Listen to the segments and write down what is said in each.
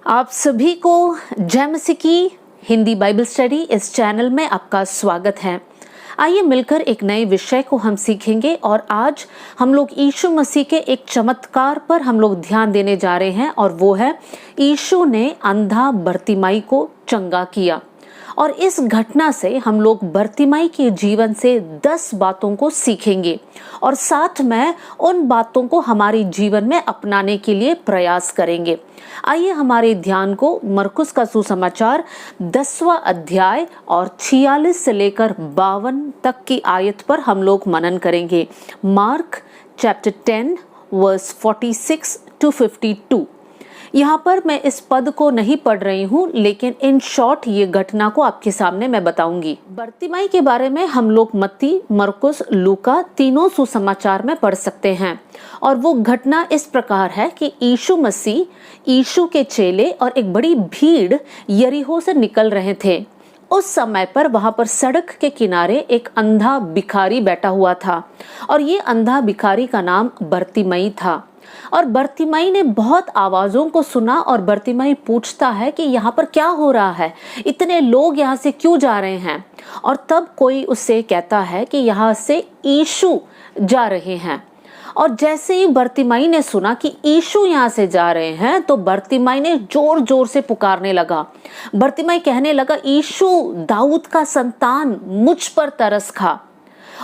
आप सभी को जय मसीह की हिंदी बाइबल स्टडी इस चैनल में आपका स्वागत है। आइए मिलकर एक नए विषय को हम सीखेंगे और आज हम लोग यीशु मसीह के एक चमत्कार पर हम लोग ध्यान देने जा रहे हैं और वो है यीशु ने अंधा बरतिमाई को चंगा किया। और इस घटना से हम लोग बरतिमाई के जीवन से 10 बातों को सीखेंगे और साथ में उन बातों को हमारे जीवन में अपनाने के लिए प्रयास करेंगे। आइए हमारे ध्यान को मरकुस का सुसमाचार 10वां अध्याय और 46 से लेकर 52 तक की आयत पर हम लोग मनन करेंगे। Mark chapter 10 verse 46 to 52। यहाँ पर मैं इस पद को नहीं पढ़ रही हूँ, लेकिन इन शॉर्ट ये घटना को आपके सामने मैं बताऊंगी। बरतिमाई के बारे में हम लोग मत्ती, मरकुस, लूका तीनों सुसमाचार में पढ़ सकते हैं। और वो घटना इस प्रकार है कि यीशु मसीह, यीशु के चेले और एक बड़ी भीड़ यरीहो से निकल रहे थे। उस समय पर वहां पर सड़क के किनारे एक अंधा भिखारी बैठा हुआ था और ये अंधा भिखारी का नाम बरतिमाई था। और बरतिमाई ने बहुत आवाजों को सुना और बरतिमाई पूछता है कि यहाँ पर क्या हो रहा है, इतने लोग यहाँ से क्यों जा रहे हैं। और तब कोई उससे कहता है कि यहाँ से यीशु जा रहे हैं। और जैसे ही बरतिमाई ने सुना कि यीशु यहाँ से जा रहे हैं तो बरतिमाई ने जोर जोर से पुकारने लगा। बरतिमाई कहने लगा, यीशु दाऊद का संतान, मुझ पर तरस खा।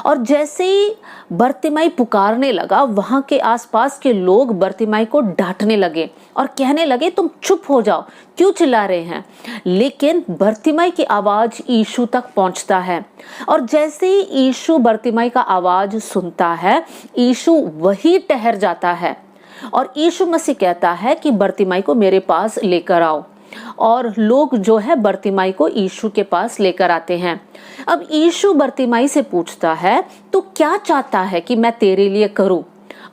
और जैसे ही बरतिमाई पुकारने लगा, वहां के आसपास के लोग बरतिमाई को डांटने लगे और कहने लगे, तुम चुप हो जाओ, क्यों चिल्ला रहे हैं। लेकिन बरतिमाई की आवाज यीशु तक पहुंचता है और जैसे ही यीशु बरतिमाई का आवाज सुनता है, यीशु वही ठहर जाता है और यीशु मसीह कहता है कि बरतिमाई को मेरे पास लेकर आओ। और लोग जो है बरतिमाई को यीशु के पास लेकर आते हैं। अब यीशु बरतिमाई से पूछता है, तू क्या चाहता है कि मैं तेरे लिए करूं।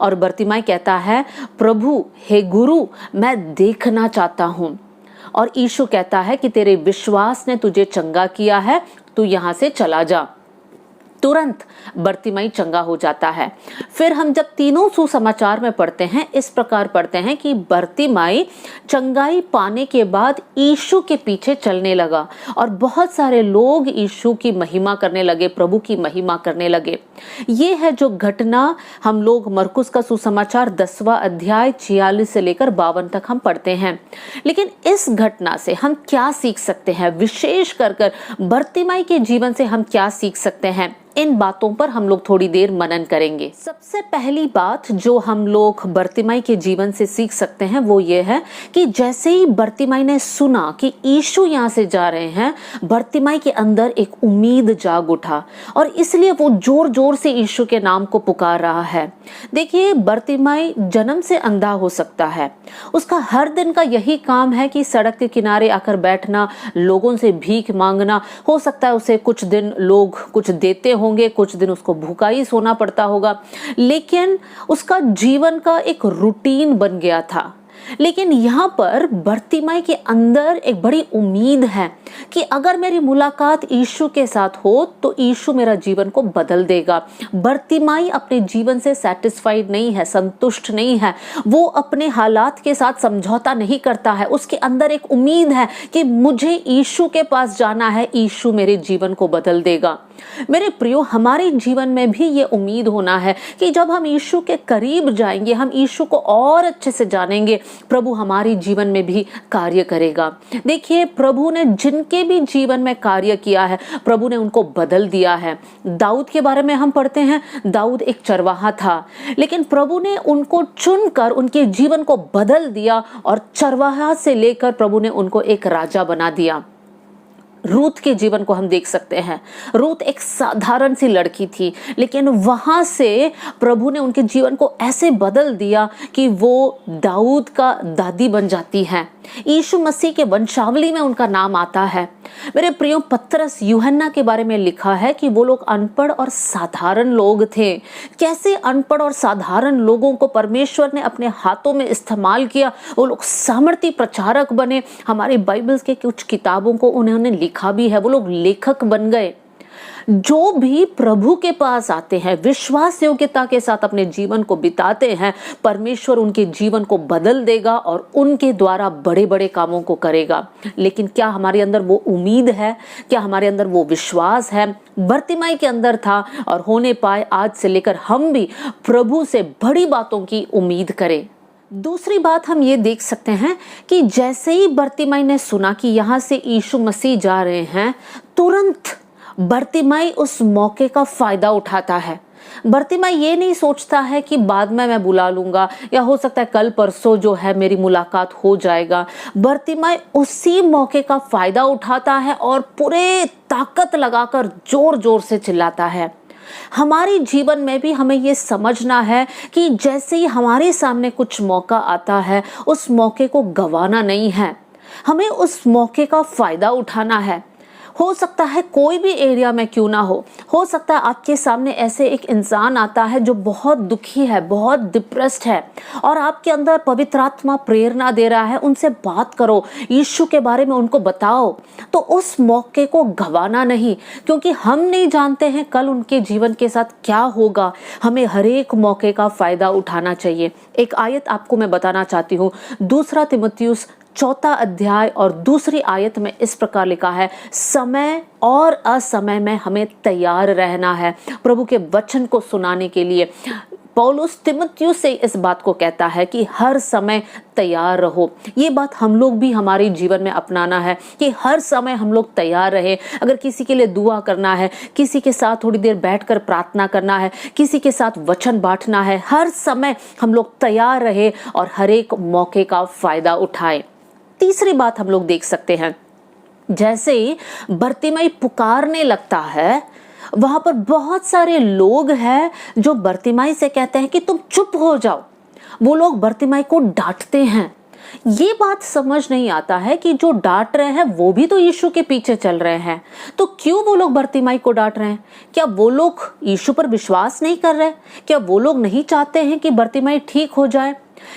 और बरतिमाई कहता है, प्रभु, हे गुरु, मैं देखना चाहता हूं। और यीशु कहता है कि तेरे विश्वास ने तुझे चंगा किया है, तू यहां से चला जा। तुरंत बरतिमाई चंगा हो जाता है। फिर हम जब तीनों सुसमाचार में पढ़ते हैं, इस प्रकार पढ़ते हैं कि बरतिमाई चंगाई पाने के बाद यीशु के पीछे चलने लगा और बहुत सारे लोग यीशु की महिमा करने लगे, प्रभु की महिमा करने लगे। ये है जो घटना हम लोग मरकुस का सुसमाचार 10वां अध्याय 46 से लेकर 52 तक हम पढ़ते हैं। लेकिन इस घटना से हम क्या सीख सकते हैं, विशेष कर बरतिमाई के जीवन से हम क्या सीख सकते हैं, इन बातों पर हम लोग थोड़ी देर मनन करेंगे। सबसे पहली बात जो हम लोग बरतिमाई के जीवन से सीख सकते हैं वो ये है कि जैसे ही बरतिमाई ने सुना कि यीशु यहाँ से जा रहे हैं, बरतिमाई के अंदर एक उम्मीद जाग उठा और इसलिए वो जोर जोर से यीशु के नाम को पुकार रहा है। देखिए, बरतिमाई जन्म से अंधा हो सकता है, उसका हर दिन का यही काम है कि सड़क के किनारे आकर बैठना, लोगों से भीख मांगना। हो सकता है उसे कुछ दिन लोग कुछ देते होंगे, कुछ दिन उसको भूखा ही सोना पड़ता होगा, लेकिन उसका जीवन का एक रूटीन बन गया था। लेकिन यहाँ पर बरतिमाई के अंदर एक बड़ी उम्मीद है कि अगर मेरी मुलाकात यीशु के साथ हो तो यीशु मेरा जीवन को बदल देगा। बरतिमाई अपने जीवन से सैटिस्फाइड नहीं है, संतुष्ट नहीं है, वो अपने हालात के साथ समझौता नहीं करता है। उसके अंदर एक उम्मीद है कि मुझे यीशु के पास जाना है, यीशु मेरे जीवन को बदल देगा। मेरे प्रियो, हमारे जीवन में भी ये उम्मीद होना है कि जब हम यीशु के करीब जाएंगे, हम यीशु को और अच्छे से जानेंगे, प्रभु हमारे जीवन में भी कार्य करेगा। देखिए, प्रभु ने जिनके भी जीवन में कार्य किया है, प्रभु ने उनको बदल दिया है। दाऊद के बारे में हम पढ़ते हैं, दाऊद एक चरवाहा था, लेकिन प्रभु ने उनको चुनकर उनके जीवन को बदल दिया और चरवाहा से लेकर प्रभु ने उनको एक राजा बना दिया। रूत के जीवन को हम देख सकते हैं। रूत एक साधारण सी लड़की थी, लेकिन वहां से प्रभु ने उनके जीवन को ऐसे बदल दिया कि वो दाऊद का दादी बन जाती है। यीशु मसीह के वंशावली में उनका नाम आता है। मेरे प्रियो, पतरस, यूहन्ना के बारे में लिखा है कि वो लोग अनपढ़ और साधारण लोग थे। कैसे अनपढ़ और साधारण लोगों को परमेश्वर ने अपने हाथों में इस्तेमाल किया, वो लोग सामर्थी प्रचारक बने। हमारी बाइबल के कुछ किताबों को उन्होंने लिखा भी है, वो लोग लेखक बन गए। जो भी प्रभु के पास आते हैं, विश्वास योग्यता के साथ अपने जीवन को बिताते हैं, परमेश्वर उनके जीवन को बदल देगा और उनके द्वारा बड़े बड़े कामों को करेगा। लेकिन क्या हमारे अंदर वो उम्मीद है? क्या हमारे अंदर वो विश्वास है? बर्तिमाई के अंदर था और होने पाए आज से लेकर हम भी प्रभु से बड़ी बातों की उम्मीद करें। दूसरी बात हम ये देख सकते हैं कि जैसे ही बर्तिमाई ने सुना कि यहाँ से यीशु मसीह जा रहे हैं, तुरंत बर्तिमाई उस मौके का फायदा उठाता है। बर्तिमाई ये नहीं सोचता है कि बाद में मैं बुला लूंगा या हो सकता है कल परसों जो है मेरी मुलाकात हो जाएगा। बर्तिमाई उसी मौके का फायदा उठाता है और पूरे ताकत लगाकर जोर जोर से चिल्लाता है। हमारे जीवन में भी हमें ये समझना है कि जैसे ही हमारे सामने कुछ मौका आता है, उस मौके को गंवाना नहीं है, हमें उस मौके का फायदा उठाना है। हो सकता है कोई भी एरिया में क्यों ना हो सकता है आपके सामने ऐसे एक इंसान आता है जो बहुत दुखी है, बहुत डिप्रेस्ड है और आपके अंदर पवित्र आत्मा प्रेरणा दे रहा है, उनसे बात करो, यीशु के बारे में उनको बताओ। तो उस मौके को गंवाना नहीं, क्योंकि हम नहीं जानते हैं कल उनके जीवन के साथ क्या होगा। हमें हर एक मौके का फायदा उठाना चाहिए। एक आयत आपको मैं बताना चाहती हूँ, 2 तिमुथियुस 4 अध्याय और 2 आयत में इस प्रकार लिखा है, समय और असमय में हमें तैयार रहना है। प्रभु के वचन को सुनाने के लिए पौलुस तिमुथियुस से इस बात को कहता है कि हर समय तैयार रहो। ये बात हम लोग भी हमारे जीवन में अपनाना है कि हर समय हम लोग तैयार रहे। अगर किसी के लिए दुआ करना है, किसी के साथ थोड़ी देर बैठकर प्रार्थना करना है, किसी के साथ वचन बांटना है, हर समय हम लोग तैयार रहे और हर एक मौके का फायदा उठाएं। तीसरी बात हम लोग देख सकते हैं, जैसे ही बर्तिमाई पुकारने लगता है, वहां पर बहुत सारे लोग हैं जो बर्तिमाई से कहते हैं कि तुम चुप हो जाओ। वो लोग बर्तिमाई को डांटते हैं। ये बात समझ नहीं आता है कि जो डांट रहे हैं वो भी तो यीशु के पीछे चल रहे हैं, तो क्यों वो लोग बर्तिमाई को डांट रहे हैं? क्या वो लोग यीशु पर विश्वास नहीं कर रहे? क्या वो लोग नहीं चाहते हैं कि बर्तिमाई ठीक हो जाए?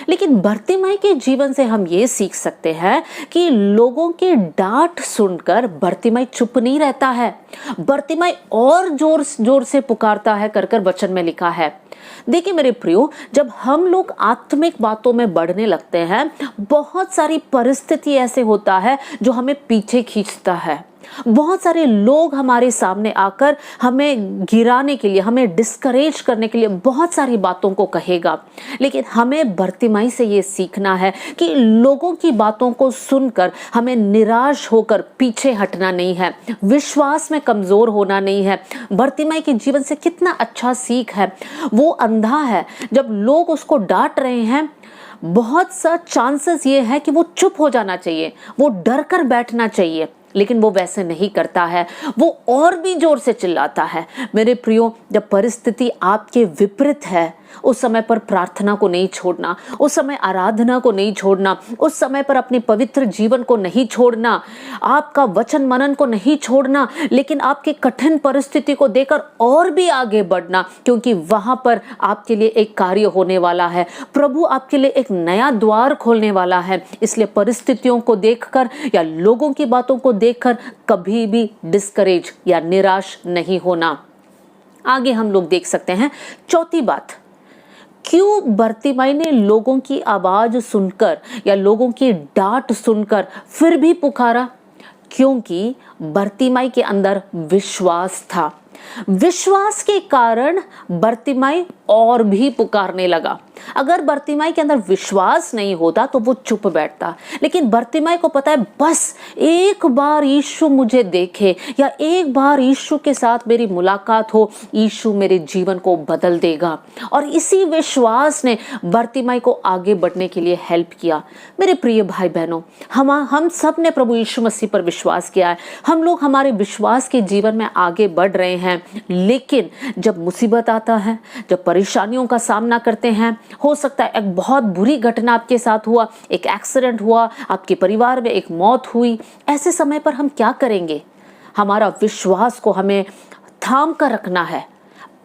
लेकिन बर्तिमाई के जीवन से हम ये सीख सकते हैं कि लोगों के डांट सुनकर बर्तिमाई चुप नहीं रहता है, बर्तिमाई और जोर जोर से पुकारता है, कर वचन में लिखा है। देखिए मेरे प्रियो, जब हम लोग आत्मिक बातों में बढ़ने लगते हैं, बहुत सारी परिस्थिति ऐसे होता है जो हमें पीछे खींचता है। बहुत सारे लोग हमारे सामने आकर हमें गिराने के लिए, हमें डिस्करेज करने के लिए बहुत सारी बातों को कहेगा। लेकिन हमें बर्तिमाई से ये सीखना है कि लोगों की बातों को सुनकर हमें निराश होकर पीछे हटना नहीं है, विश्वास में कमजोर होना नहीं है। बर्तिमाई के जीवन से कितना अच्छा सीख है। वो अंधा है, जब लोग उसको डांट रहे हैं, बहुत सा चांसेस ये है कि वो चुप हो जाना चाहिए, वो डर कर बैठना चाहिए, लेकिन वो वैसे नहीं करता है, वो और भी जोर से चिल्लाता है। मेरे प्रियो, जब परिस्थिति आपके विपरीत है, उस समय पर प्रार्थना को नहीं छोड़ना, उस समय आराधना को नहीं छोड़ना, उस समय पर अपने पवित्र जीवन को नहीं छोड़ना, आपका वचन मनन को नहीं छोड़ना, लेकिन आपके कठिन परिस्थिति को देखकर और भी आगे बढ़ना, क्योंकि वहां पर आपके लिए एक कार्य होने वाला है। प्रभु आपके लिए एक नया द्वार खोलने वाला है। इसलिए परिस्थितियों को देखकर या लोगों की बातों को देखकर कभी भी डिस्करेज या निराश नहीं होना। आगे हम लोग देख सकते हैं चौथी बात, क्यों बर्तिमाई ने लोगों की आवाज सुनकर या लोगों की डांट सुनकर फिर भी पुकारा? क्योंकि बर्तिमाई के अंदर विश्वास था। विश्वास के कारण बर्तिमाई और भी पुकारने लगा। अगर बर्तिमाई के अंदर विश्वास नहीं होता तो वो चुप बैठता, लेकिन बर्तिमाई को पता है बस एक बार यीशु मुझे देखे या एक बार यीशु के साथ मेरी मुलाकात हो, यीशु मेरे जीवन को बदल देगा। और इसी विश्वास ने बर्तिमाई को आगे बढ़ने के लिए हेल्प किया। मेरे प्रिय भाई बहनों, हम सब ने प्रभु यीशु मसीह पर विश्वास किया है, हम लोग हमारे विश्वास के जीवन में आगे बढ़ रहे हैं। लेकिन जब मुसीबत आता है, जब परेशानियों का सामना करते हैं, हो सकता है एक बहुत बुरी घटना आपके साथ हुआ, एक एक्सीडेंट हुआ, आपके परिवार में एक मौत हुई, ऐसे समय पर हम क्या करेंगे? हमारा विश्वास को हमें थाम कर रखना है,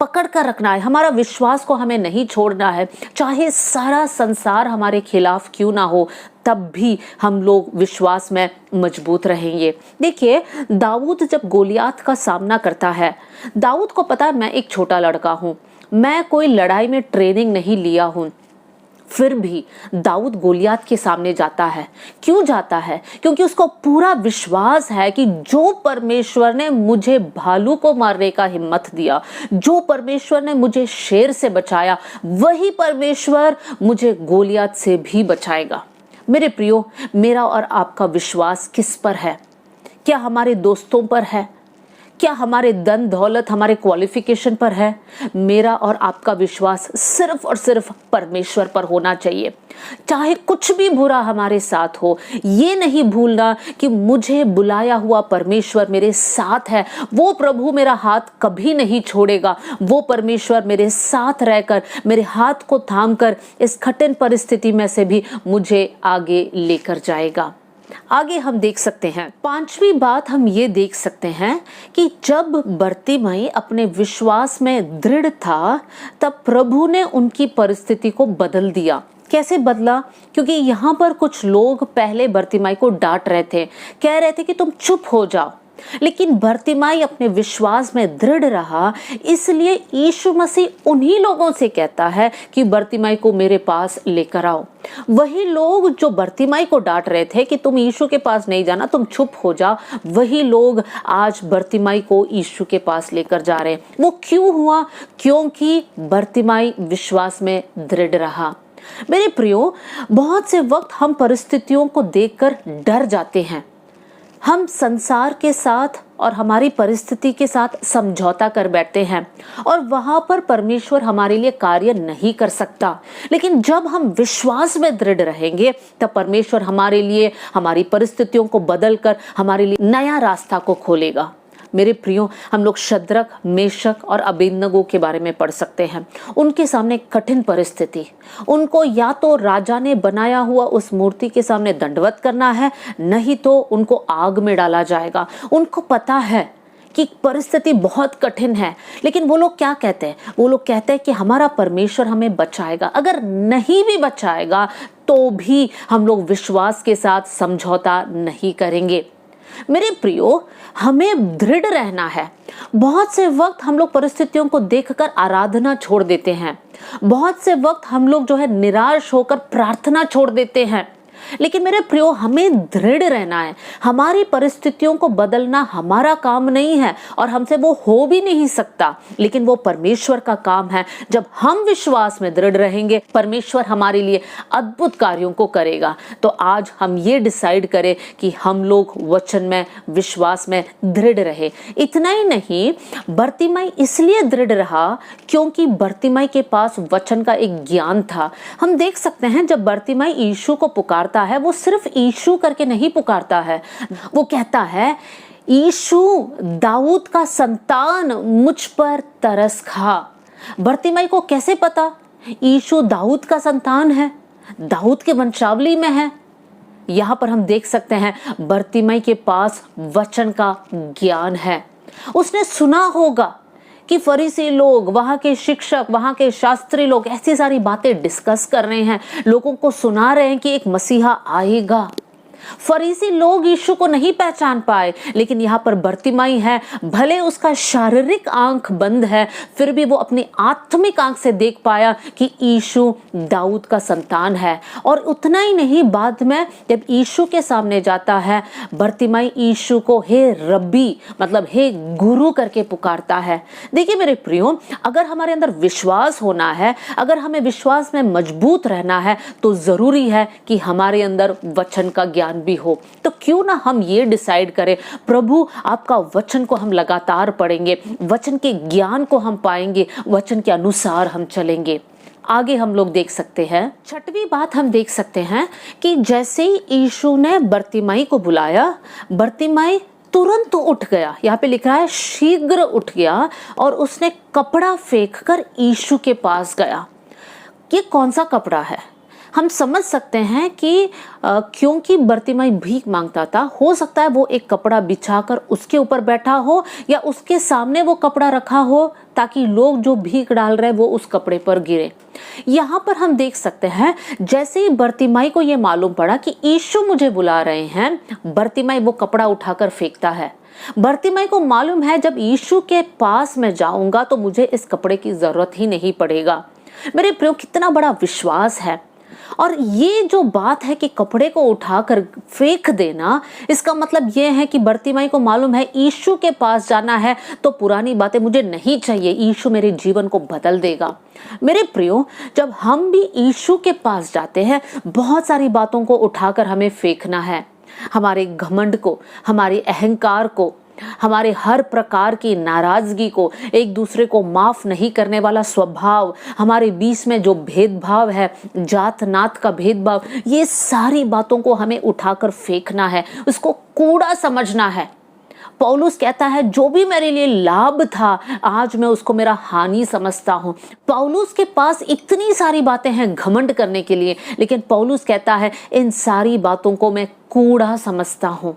पकड़ कर रखना है। हमारा विश्वास को हमें नहीं छोड़ना है, चाहे सारा संसार हमारे खिलाफ क्यों ना हो, तब भी हम लोग विश्वास में मजबूत रहेंगे। देखिए, दाऊद जब गोलियात का सामना करता है, दाऊद को पता है मैं एक छोटा लड़का हूँ, मैं कोई लड़ाई में ट्रेनिंग नहीं लिया हूँ, फिर भी दाऊद गोलियात के सामने जाता है। क्यों जाता है? क्योंकि उसको पूरा विश्वास है कि जो परमेश्वर ने मुझे भालू को मारने का हिम्मत दिया, जो परमेश्वर ने मुझे शेर से बचाया, वही परमेश्वर मुझे गोलियात से भी बचाएगा। मेरे प्रियो, मेरा और आपका विश्वास किस पर है? क्या हमारे दोस्तों पर है? क्या हमारे धन दौलत, हमारे क्वालिफिकेशन पर है? मेरा और आपका विश्वास सिर्फ और सिर्फ परमेश्वर पर होना चाहिए। चाहे कुछ भी बुरा हमारे साथ हो, ये नहीं भूलना कि मुझे बुलाया हुआ परमेश्वर मेरे साथ है। वो प्रभु मेरा हाथ कभी नहीं छोड़ेगा। वो परमेश्वर मेरे साथ रहकर, मेरे हाथ को थामकर इस कठिन परिस्थिति में से भी मुझे आगे लेकर जाएगा। आगे हम देख सकते हैं, पांचवी बात हम ये देख सकते हैं कि जब बर्तिमाई अपने विश्वास में दृढ़ था, तब प्रभु ने उनकी परिस्थिति को बदल दिया। कैसे बदला? क्योंकि यहाँ पर कुछ लोग पहले बर्तिमाई को डांट रहे थे, कह रहे थे कि तुम चुप हो जाओ, लेकिन बर्तिमाई अपने विश्वास में दृढ़ रहा। इसलिए यीशु मसीह उन्हीं लोगों से कहता है कि बर्तिमाई को मेरे पास लेकर आओ। वही लोग जो बर्तिमाई को डांट रहे थे कि तुम यीशु के पास नहीं जाना, तुम चुप हो जाओ, वही लोग आज बर्तिमाई को यीशु के पास लेकर जा रहे हैं। वो क्यों हुआ? क्योंकि बर्तिमाई विश्वास में दृढ़ रहा। मेरे प्रियो, बहुत से वक्त हम परिस्थितियों को देखकर डर जाते हैं। हम संसार के साथ और हमारी परिस्थिति के साथ समझौता कर बैठते हैं और वहां पर परमेश्वर हमारे लिए कार्य नहीं कर सकता। लेकिन जब हम विश्वास में दृढ़ रहेंगे, तब परमेश्वर हमारे लिए, हमारी परिस्थितियों को बदलकर हमारे लिए नया रास्ता को खोलेगा। मेरे प्रियो, हम लोग शद्रक, मेशक और अबेदनगो के बारे में पढ़ सकते हैं। उनके सामने कठिन परिस्थिति, उनको या तो राजा ने बनाया हुआ उस मूर्ति के सामने दंडवत करना है, नहीं तो उनको आग में डाला जाएगा। उनको पता है कि परिस्थिति बहुत कठिन है, लेकिन वो लोग क्या कहते हैं? वो लोग कहते हैं कि हमारा परमेश्वर हमें बचाएगा। अगर नहीं भी बचाएगा तो भी हम लोग विश्वास के साथ समझौता नहीं करेंगे। मेरे प्रियो, हमें दृढ़ रहना है। बहुत से वक्त हम लोग परिस्थितियों को देखकर आराधना छोड़ देते हैं। बहुत से वक्त हम लोग जो है निराश होकर प्रार्थना छोड़ देते हैं। लेकिन मेरे प्रियो, हमें दृढ़ रहना है। हमारी परिस्थितियों को बदलना हमारा काम नहीं है और हमसे वो हो भी नहीं सकता, लेकिन वो परमेश्वर का काम है। जब हम विश्वास में दृढ़ रहेंगे, परमेश्वर हमारे लिए अद्भुत कार्यों को करेगा। तो आज हम ये डिसाइड करें कि हम लोग वचन में, विश्वास में दृढ़ रहे। इतना ही नहीं, बर्तिमाई इसलिए दृढ़ रहा क्योंकि बर्तिमाई के पास वचन का एक ज्ञान था। हम देख सकते हैं, जब बर्तिमाई यीशु को पुकारता है, वो सिर्फ यीशु करके नहीं पुकारता है। वो कहता है, यीशु दाऊद का संतान, मुझ पर तरस खा। बर्तिमाई को कैसे पता यीशु दाऊद का संतान है, दाऊद के वंशावली में है? यहां पर हम देख सकते हैं, बर्तिमाई के पास वचन का ज्ञान है। उसने सुना होगा कि फरीसी लोग, वहाँ के शिक्षक, वहाँ के शास्त्री लोग ऐसी सारी बातें डिस्कस कर रहे हैं, लोगों को सुना रहे हैं कि एक मसीहा आएगा। फरीसी लोग यीशु को नहीं पहचान पाए, लेकिन यहाँ पर बर्तिमाई है, भले उसका शारीरिक आंख बंद है, फिर भी वो अपनी आत्मिक आंख से देख पाया कि यीशु दाऊद का संतान है। और उतना ही नहीं, बाद में जब यीशु के सामने जाता है, बर्तिमाई यीशु को हे रब्बी, मतलब हे गुरु करके पुकारता है। देखिए मेरे प्रियो, अगर हमारे अंदर विश्वास होना है, अगर हमें विश्वास में मजबूत रहना है, तो जरूरी है कि हमारे अंदर वचन का ज्ञान भी हो। तो क्यों ना हम ये डिसाइड करें, प्रभु आपका वचन को हम लगातार पढ़ेंगे, वचन के ज्ञान को हम पाएंगे, वचन के अनुसार हम चलेंगे। आगे हम लोग देख सकते हैं, छठवीं बात हम देख सकते हैं कि जैसे ही यीशु ने बर्तिमाई को बुलाया, बर्तिमाई तुरंत उठ गया। यहाँ पे लिखा है शीघ्र उठ गया और उसने कपड़ा फेंककर यीशु के पास गया। ये कौन सा कपड़ा है? हम समझ सकते हैं कि क्योंकि बर्तिमाई भीख मांगता था, हो सकता है वो एक कपड़ा बिछाकर उसके ऊपर बैठा हो या उसके सामने वो कपड़ा रखा हो ताकि लोग जो भीख डाल रहे वो उस कपड़े पर गिरे। यहाँ पर हम देख सकते हैं जैसे ही बर्तिमाई को ये मालूम पड़ा कि यीशु मुझे बुला रहे हैं, बर्तिमाई वो कपड़ा उठाकर फेंकता है। बर्तिमाई को मालूम है जब यीशु के पास मैं जाऊंगा तो मुझे इस कपड़े की जरूरत ही नहीं पड़ेगा। मेरे प्रियो, कितना बड़ा विश्वास है। और ये जो बात है कि कपड़े को उठाकर फेंक देना, इसका मतलब ये है कि बर्तिमाई को मालूम है यीशु के पास जाना है तो पुरानी बातें मुझे नहीं चाहिए, यीशु मेरे जीवन को बदल देगा। मेरे प्रियो, जब हम भी यीशु के पास जाते हैं, बहुत सारी बातों को उठाकर हमें फेंकना है। हमारे घमंड को, हमारे अहंकार को, हमारे हर प्रकार की नाराजगी को, एक दूसरे को माफ नहीं करने वाला स्वभाव, हमारे बीच में जो भेदभाव है, जात नात का भेदभाव, ये सारी बातों को हमें उठाकर फेंकना है, उसको कूड़ा समझना है। पौलुस कहता है जो भी मेरे लिए लाभ था आज मैं उसको मेरा हानि समझता हूँ। पौलुस के पास इतनी सारी बातें हैं घमंड करने के लिए, लेकिन पौलुस कहता है इन सारी बातों को मैं कूड़ा समझता हूँ।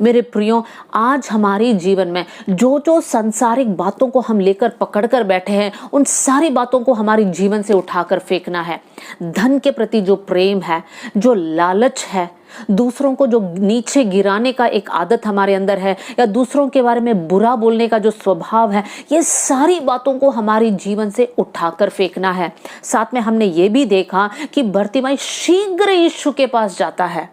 मेरे प्रियो, आज हमारे जीवन में जो जो सांसारिक बातों को हम लेकर पकड़ कर बैठे हैं, उन सारी बातों को हमारे जीवन से उठाकर फेंकना है। धन के प्रति जो प्रेम है, जो लालच है, दूसरों को जो नीचे गिराने का एक आदत हमारे अंदर है, या दूसरों के बारे में बुरा बोलने का जो स्वभाव है, ये सारी बातों को हमारे जीवन से उठाकर फेंकना है। साथ में हमने ये भी देखा कि बर्तिमाई शीघ्र यीशु के पास जाता है।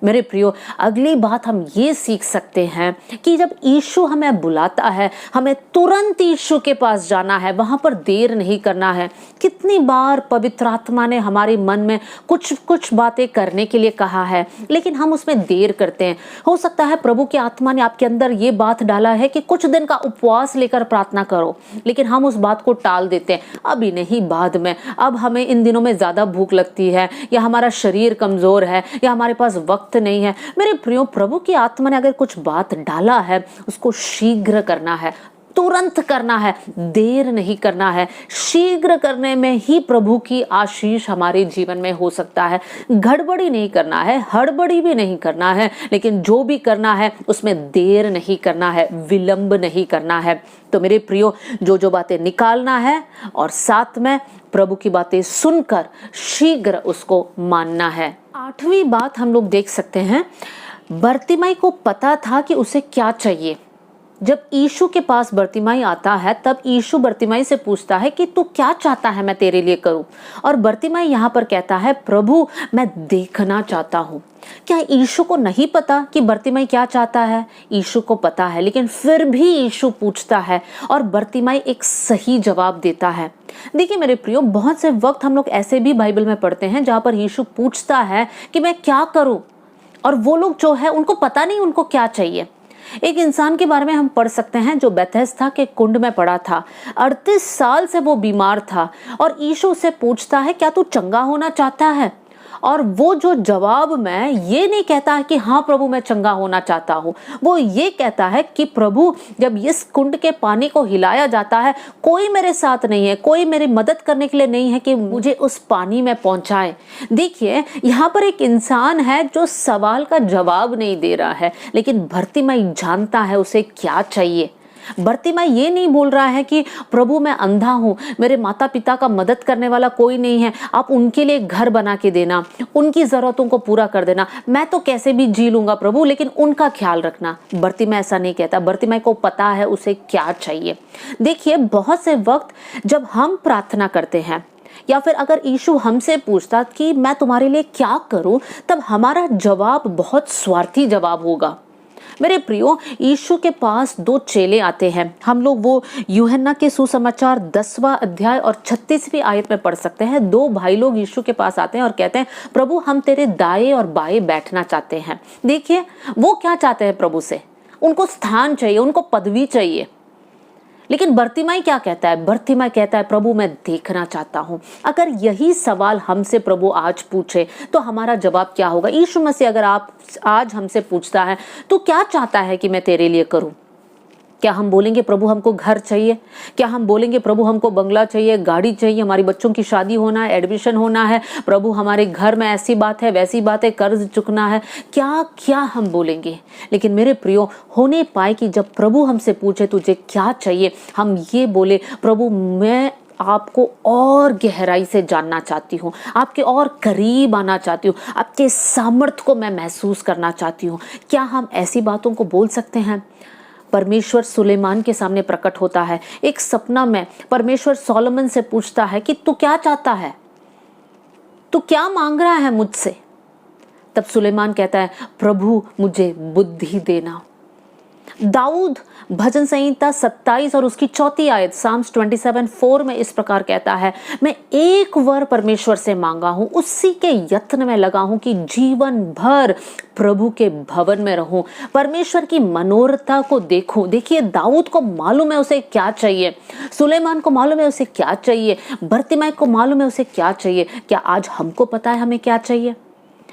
मेरे प्रियो, अगली बात हम ये सीख सकते हैं कि जब यीशु हमें बुलाता है, हमें तुरंत यीशु के पास जाना है, वहां पर देर नहीं करना है। कितनी बार पवित्र आत्मा ने हमारे मन में कुछ कुछ बातें करने के लिए कहा है, लेकिन हम उसमें देर करते हैं। हो सकता है प्रभु की आत्मा ने आपके अंदर ये बात डाला है कि कुछ दिन का उपवास लेकर प्रार्थना करो, लेकिन हम उस बात को टाल देते हैं, अभी नहीं बाद में, अब हमें इन दिनों में ज्यादा भूख लगती है, या हमारा शरीर कमजोर है, या हमारे पास वक्त नहीं है। मेरे प्रियो, प्रभु की आत्मा ने अगर कुछ बात डाला है उसको शीघ्र करना है, तुरंत करना है, देर नहीं करना है। शीघ्र करने में ही प्रभु की आशीष हमारे जीवन में हो सकता है। गड़बड़ी नहीं करना है, हड़बड़ी भी नहीं करना है, लेकिन जो भी करना है उसमें देर नहीं करना है, विलंब नहीं करना है। तो मेरे प्रियो, जो जो बातें निकालना है और साथ में प्रभु की बातें सुनकर शीघ्र उसको मानना है। 8वीं बात हम लोग देख सकते हैं, बर्तिमाई को पता था कि उसे क्या चाहिए। जब यीशु के पास बर्तिमाई आता है तब यीशु बर्तिमाई से पूछता है कि तू क्या चाहता है मैं तेरे लिए करूं। और बर्तिमाई यहाँ पर कहता है प्रभु मैं देखना चाहता हूँ। क्या यीशु को नहीं पता कि बर्तिमाई क्या चाहता है? यीशु को पता है, लेकिन फिर भी यीशु पूछता है और बर्तिमाई एक सही जवाब देता है। देखिए मेरे प्रियो, बहुत से वक्त हम लोग ऐसे भी बाइबल में पढ़ते हैं जहाँ पर यीशु पूछता है कि मैं क्या करूं, और वो लोग जो है उनको पता नहीं उनको क्या चाहिए। एक इंसान के बारे में हम पढ़ सकते हैं जो बेथेस्दा के कुंड में पड़ा था, 38 साल से वो बीमार था, और यीशु से पूछता है क्या तू चंगा होना चाहता है? और वो जो जवाब में ये नहीं कहता है कि हाँ प्रभु मैं चंगा होना चाहता हूँ, वो ये कहता है कि प्रभु जब इस कुंड के पानी को हिलाया जाता है कोई मेरे साथ नहीं है, कोई मेरी मदद करने के लिए नहीं है कि मुझे उस पानी में पहुंचाए। देखिए यहाँ पर एक इंसान है जो सवाल का जवाब नहीं दे रहा है, लेकिन बर्तिमाई जानता है उसे क्या चाहिए। बर्तिमाई ये नहीं बोल रहा है कि प्रभु मैं अंधा हूँ, मेरे माता पिता का मदद करने वाला कोई नहीं है, आप उनके लिए घर बना के देना, उनकी ज़रूरतों को पूरा कर देना, मैं तो कैसे भी जी लूँगा प्रभु, लेकिन उनका ख्याल रखना। बर्तिमाई ऐसा नहीं कहता, बर्तिमाई को पता है उसे क्या चाहिए। देखिए बहुत से वक्त जब हम प्रार्थना करते हैं या फिर अगर यीशु हमसे पूछता कि मैं तुम्हारे लिए क्या करूँ, तब हमारा जवाब बहुत स्वार्थी जवाब होगा। मेरे प्रियो, यीशु के पास 2 चेले आते हैं। हम लोग वो यूहन्ना के सुसमाचार 10वां अध्याय और 36वीं आयत में पढ़ सकते हैं। 2 भाई लोग यीशु के पास आते हैं और कहते हैं प्रभु हम तेरे दाएं और बाएं बैठना चाहते हैं। देखिए वो क्या चाहते हैं प्रभु से, उनको स्थान चाहिए, उनको पदवी चाहिए। लेकिन बर्तिमाई क्या कहता है? बर्तिमाई कहता है प्रभु मैं देखना चाहता हूँ। अगर यही सवाल हमसे प्रभु आज पूछे तो हमारा जवाब क्या होगा? यीशु मसीह अगर आप आज हमसे पूछता है तो क्या चाहता है कि मैं तेरे लिए करूँ, क्या हम बोलेंगे प्रभु हमको घर चाहिए? क्या हम बोलेंगे प्रभु हमको बंगला चाहिए, गाड़ी चाहिए, हमारी बच्चों की शादी होना है, एडमिशन होना है, प्रभु हमारे घर में ऐसी बात है, वैसी बात है, कर्ज चुकना है, क्या क्या हम बोलेंगे? लेकिन मेरे प्रियो, होने पाए कि जब प्रभु हमसे पूछे तुझे क्या चाहिए, हम ये बोले प्रभु मैं आपको और गहराई से जानना चाहती हूँ, आपके और करीब आना चाहती हूँ, आपके सामर्थ्य को मैं महसूस करना चाहती हूँ। क्या हम ऐसी बातों को बोल सकते हैं? परमेश्वर सुलेमान के सामने प्रकट होता है। एक सपना में परमेश्वर सोलोमन से पूछता है कि तू क्या चाहता है, तू क्या मांग रहा है मुझसे? तब सुलेमान कहता है प्रभु मुझे बुद्धि देना। दाऊद भजन संहिता 27 और उसकी 4 आयत साम्स 27:4 में इस प्रकार कहता है, मैं एक वर परमेश्वर से मांगा हूं, उसी के यत्न में लगा हूं कि जीवन भर प्रभु के भवन में रहूं, परमेश्वर की मनोरथा को देखूं। देखिए दाऊद को मालूम है उसे क्या चाहिए, सुलेमान को मालूम है उसे क्या चाहिए, बर्तिमाई को मालूम है उसे क्या चाहिए। क्या आज हमको पता है हमें क्या चाहिए?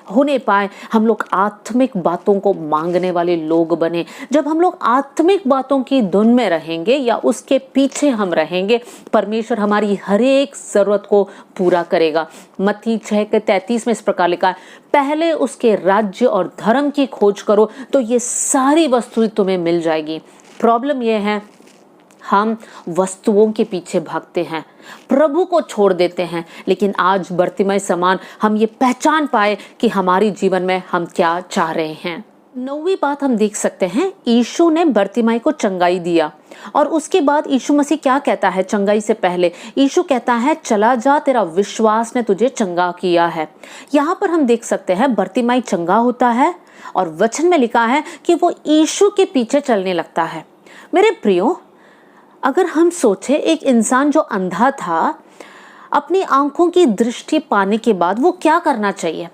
होने पाए हम लोग आत्मिक बातों को मांगने वाले लोग बने। जब हम लोग आत्मिक बातों की धुन में रहेंगे या उसके पीछे हम रहेंगे, परमेश्वर हमारी हर एक जरूरत को पूरा करेगा। मत्ती 6:33 में इस प्रकार लिखा है, पहले उसके राज्य और धर्म की खोज करो तो ये सारी वस्तुएं तुम्हें मिल जाएगी। प्रॉब्लम यह है हम वस्तुओं के पीछे भागते हैं, प्रभु को छोड़ देते हैं। लेकिन आज बर्तिमाई समान हम ये पहचान पाए कि हमारे जीवन में हम क्या चाह रहे हैं। 9वीं बात हम देख सकते हैं, यीशु ने बर्तिमाई को चंगाई दिया और उसके बाद यीशु मसीह क्या कहता है? चंगाई से पहले यीशु कहता है चला जा, तेरा विश्वास ने तुझे चंगा किया है। यहाँ पर हम देख सकते हैं बर्तिमाई चंगा होता है और वचन में लिखा है कि वो यीशु के पीछे चलने लगता है। मेरे प्रियो, अगर हम सोचे एक इंसान जो अंधा था, अपनी आंखों की दृष्टि पाने के बाद वो क्या करना चाहिए?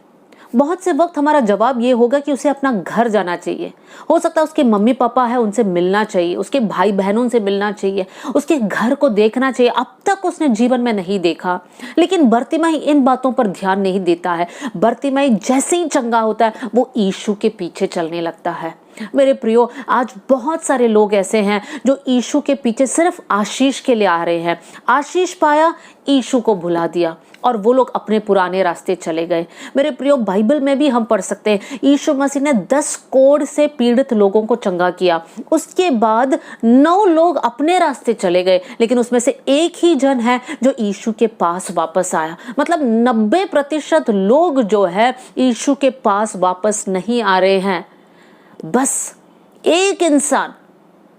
बहुत से वक्त हमारा जवाब ये होगा कि उसे अपना घर जाना चाहिए। हो सकता है उसके मम्मी पापा है उनसे मिलना चाहिए, उसके भाई बहनों से मिलना चाहिए, उसके घर को देखना चाहिए। अब तक उसने जीवन में नहीं देखा, लेकिन बर्तिमाई इन बातों पर ध्यान नहीं देता है। बर्तिमाई जैसे ही चंगा होता है वो यीशु के पीछे चलने लगता है। मेरे प्रियो, आज बहुत सारे लोग ऐसे हैं जो यीशु के पीछे सिर्फ आशीष के लिए आ रहे हैं। आशीष पाया, यीशु को भुला दिया और वो लोग अपने पुराने रास्ते चले गए। मेरे प्रियो, बाइबल में भी हम पढ़ सकते हैं यीशु मसीह ने 10 कोढ़ से पीड़ित लोगों को चंगा किया। उसके बाद 9 लोग अपने रास्ते चले गए, लेकिन उसमें से एक ही जन है जो यीशु के पास वापस आया। मतलब 90% लोग जो है यीशु के पास वापस नहीं आ रहे हैं। बस एक इंसान,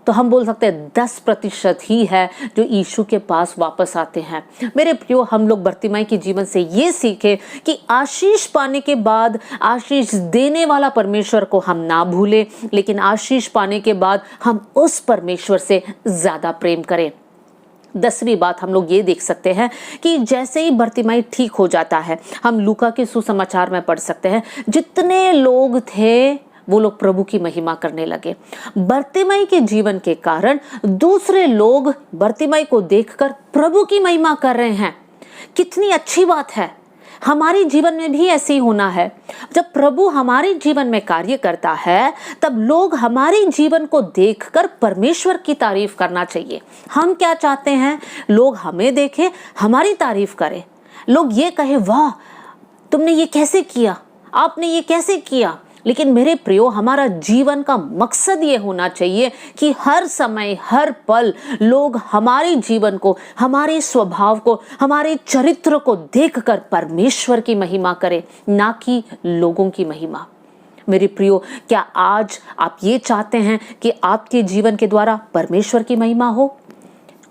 तो हम बोल सकते हैं 10% ही है जो यीशु के पास वापस आते हैं। मेरे प्रियो, हम लोग बर्तिमाई के जीवन से ये सीखे कि आशीष पाने के बाद आशीष देने वाला परमेश्वर को हम ना भूलें, लेकिन आशीष पाने के बाद हम उस परमेश्वर से ज्यादा प्रेम करें। 10वीं बात हम लोग ये देख सकते हैं कि जैसे ही बर्तिमाई ठीक हो जाता है, हम लूका के सुसमाचार में पढ़ सकते हैं, जितने लोग थे वो लोग प्रभु की महिमा करने लगे। बर्तिमाई के जीवन के कारण दूसरे लोग बर्तिमाई को देखकर प्रभु की महिमा कर रहे हैं। कितनी अच्छी बात है। हमारे जीवन में भी ऐसे ही होना है। जब प्रभु हमारे जीवन में कार्य करता है, तब लोग हमारे जीवन को देखकर परमेश्वर की तारीफ करना चाहिए। हम क्या चाहते हैं? लोग हमें देखें, हमारी तारीफ करें, लोग ये कहे वाह तुमने ये कैसे किया, आपने ये कैसे किया। लेकिन मेरे प्रियो, हमारा जीवन का मकसद ये होना चाहिए कि हर समय हर पल लोग हमारे जीवन को, हमारे स्वभाव को, हमारे चरित्र को देखकर परमेश्वर की महिमा करें, ना कि लोगों की महिमा। मेरे प्रियो, क्या आज आप ये चाहते हैं कि आपके जीवन के द्वारा परमेश्वर की महिमा हो?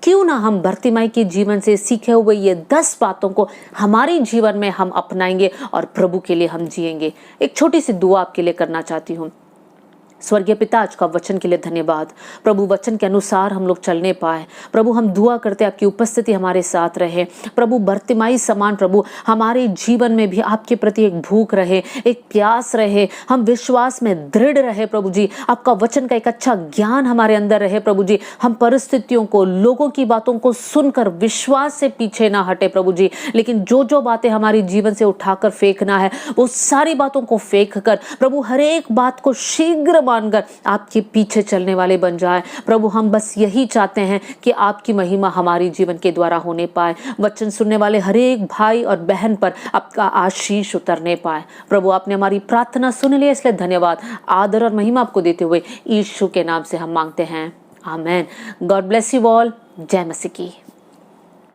क्यों ना हम बर्तिमाई के जीवन से सीखे हुए ये 10 बातों को हमारे जीवन में हम अपनाएंगे और प्रभु के लिए हम जिएंगे। एक छोटी सी दुआ आपके लिए करना चाहती हूँ। स्वर्गीय पिता, आज का वचन के लिए धन्यवाद प्रभु। वचन के अनुसार हम लोग चलने पाए प्रभु। हम दुआ करते आपकी उपस्थिति हमारे साथ रहे प्रभु। बर्तिमाई समान प्रभु हमारे जीवन में भी आपके प्रति एक भूख रहे, एक प्यास रहे, हम विश्वास में दृढ़ रहे प्रभु जी। आपका वचन का एक अच्छा ज्ञान हमारे अंदर रहे प्रभु जी। हम परिस्थितियों को, लोगों की बातों को सुनकर विश्वास से पीछे ना हटे प्रभु जी, लेकिन जो जो बातें हमारे जीवन से उठाकर फेंकना है वो सारी बातों को फेंक कर प्रभु हर एक बात को शीघ्र मानकर आपके पीछे चलने वाले बन जाए। प्रभु हम बस यही चाहते हैं कि आपकी महिमा हमारी जीवन के द्वारा होने पाए, वचन सुनने वाले हर एक भाई और बहन पर आपका आशीष उतरने पाए। प्रभु आपने हमारी प्रार्थना सुन ली, इसलिए धन्यवाद। आदर और महिमा आपको देते हुए यीशु के नाम से हम मांगते हैं, amen. God bless you all. जय मसीह की।